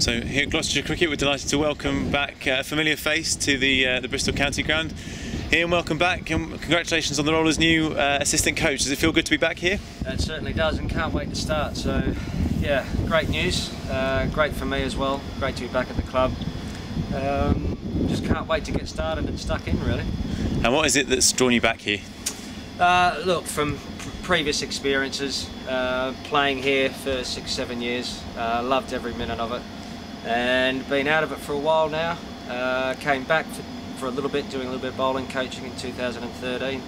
So here at Gloucestershire Cricket, we're delighted to welcome back a familiar face to the Bristol County ground. Ian, welcome back and congratulations on the role as new assistant coach. Does it feel good to be back here? It certainly does, and can't wait to start. So yeah, great news, great for me as well, great to be back at the club. Just can't wait to get started and stuck in, really. And what is it that's drawn you back here? Look, from previous experiences, playing here for 6-7 years, loved every minute of it, and been out of it for a while now. Came back for a little bit, doing a little bit of bowling coaching in 2013.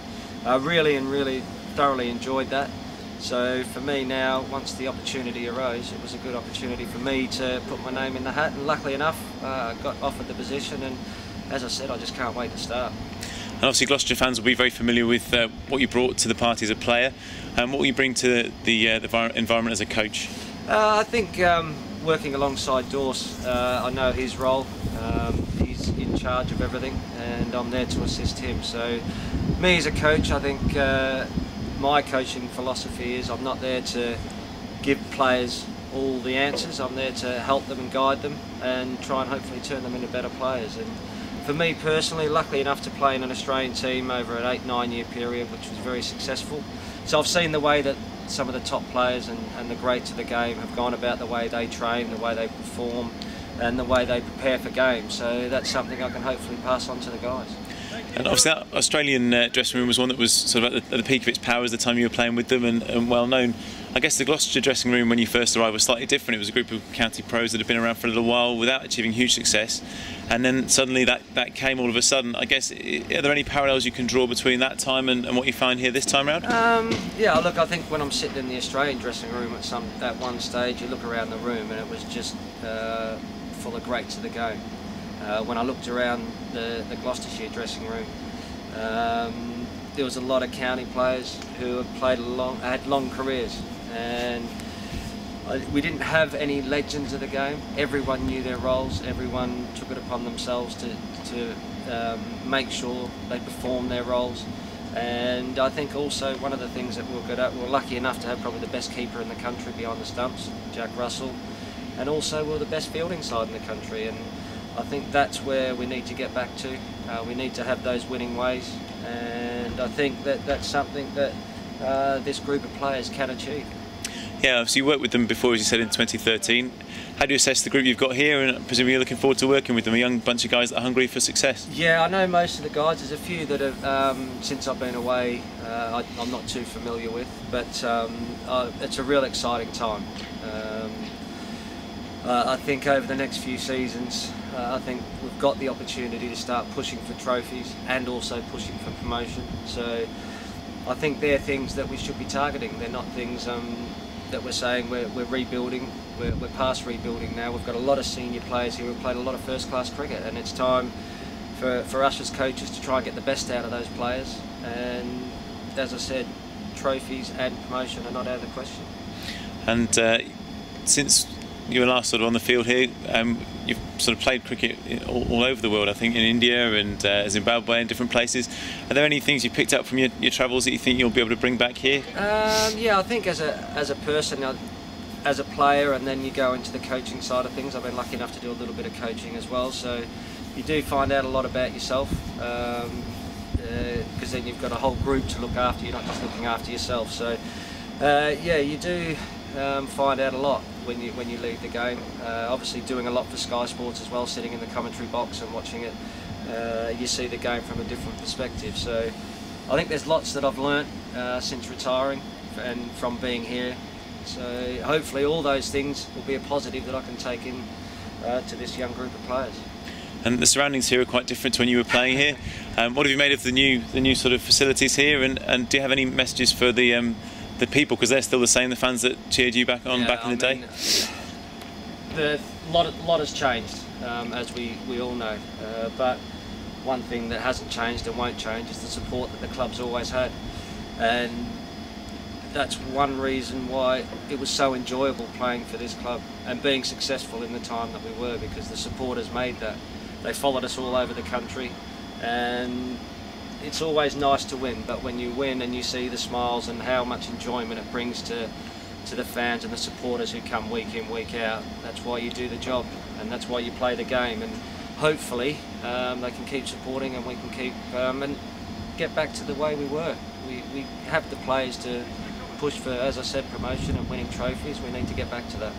Really thoroughly enjoyed that. So for me now, once the opportunity arose, it was a good opportunity for me to put my name in the hat, and luckily enough, got offered the position, and as I said, I just can't wait to start. And obviously Gloucestershire fans will be very familiar with what you brought to the party as a player, and what will you bring to the environment as a coach? I think working alongside Dorse, I know his role. He's in charge of everything, and I'm there to assist him. So me as a coach, I think my coaching philosophy is I'm not there to give players all the answers. I'm there to help them and guide them and try and hopefully turn them into better players. And for me personally, luckily enough to play in an Australian team over an 8-9 year period, which was very successful. So I've seen the way that some of the top players and the greats of the game have gone about the way they train, the way they perform, and the way they prepare for games. So that's something I can hopefully pass on to the guys. And obviously that Australian dressing room was one that was sort of at the peak of its powers the time you were playing with them, and well known. I guess the Gloucestershire dressing room when you first arrived was slightly different. It was a group of county pros that had been around for a little while without achieving huge success, and then suddenly that came all of a sudden. I guess, are there any parallels you can draw between that time and what you find here this time around? Yeah, look, I think when I'm sitting in the Australian dressing room at one stage, you look around the room and it was just full of greats of the game. When I looked around the Gloucestershire dressing room, there was a lot of county players who had long careers, and we didn't have any legends of the game. Everyone knew their roles. Everyone took it upon themselves to make sure they performed their roles. And I think also one of the things that we're lucky enough to have probably the best keeper in the country behind the stumps, Jack Russell, and also we're the best fielding side in the country. And I think that's where we need to get back to. We need to have those winning ways, and I think that's something that this group of players can achieve. Yeah, so you worked with them before, as you said, in 2013. How do you assess the group you've got here, and presumably you're looking forward to working with them, a young bunch of guys that are hungry for success? Yeah, I know most of the guys. There's a few that have, since I've been away, I'm not too familiar with, but it's a real exciting time. I think over the next few seasons, I think we've got the opportunity to start pushing for trophies and also pushing for promotion. So I think they're things that we should be targeting. They're not things that we're saying we're rebuilding. We're past rebuilding now. We've got a lot of senior players here who've played a lot of first-class cricket, and it's time for us as coaches to try and get the best out of those players. And as I said, trophies and promotion are not out of the question. And since you were last sort of on the field here, you've sort of played cricket all over the world, I think, in India and Zimbabwe and different places. Are there any things you picked up from your travels that you think you'll be able to bring back here? Yeah, I think as a person, as a player, and then you go into the coaching side of things. I've been lucky enough to do a little bit of coaching as well, so you do find out a lot about yourself, because then you've got a whole group to look after. You're not just looking after yourself. So yeah, you do find out a lot when you leave the game. Obviously doing a lot for Sky Sports as well, sitting in the commentary box and watching it, you see the game from a different perspective. So I think there's lots that I've learnt since retiring and from being here. So hopefully all those things will be a positive that I can take in to this young group of players. And the surroundings here are quite different to when you were playing here. What have you made of the new sort of facilities here, and do you have any messages for the people, because they're still the same, the fans that cheered you back in the day? The lot has changed, as we all know, but one thing that hasn't changed and won't change is the support that the club's always had, and that's one reason why it was so enjoyable playing for this club and being successful in the time that we were, because the supporters made that. They followed us all over the country, and it's always nice to win, but when you win and you see the smiles and how much enjoyment it brings to to the fans and the supporters who come week in, week out. That's why you do the job, and that's why you play the game. And hopefully they can keep supporting, and we can keep and get back to the way we were. We have the players to push for, as I said, promotion and winning trophies. We need to get back to that.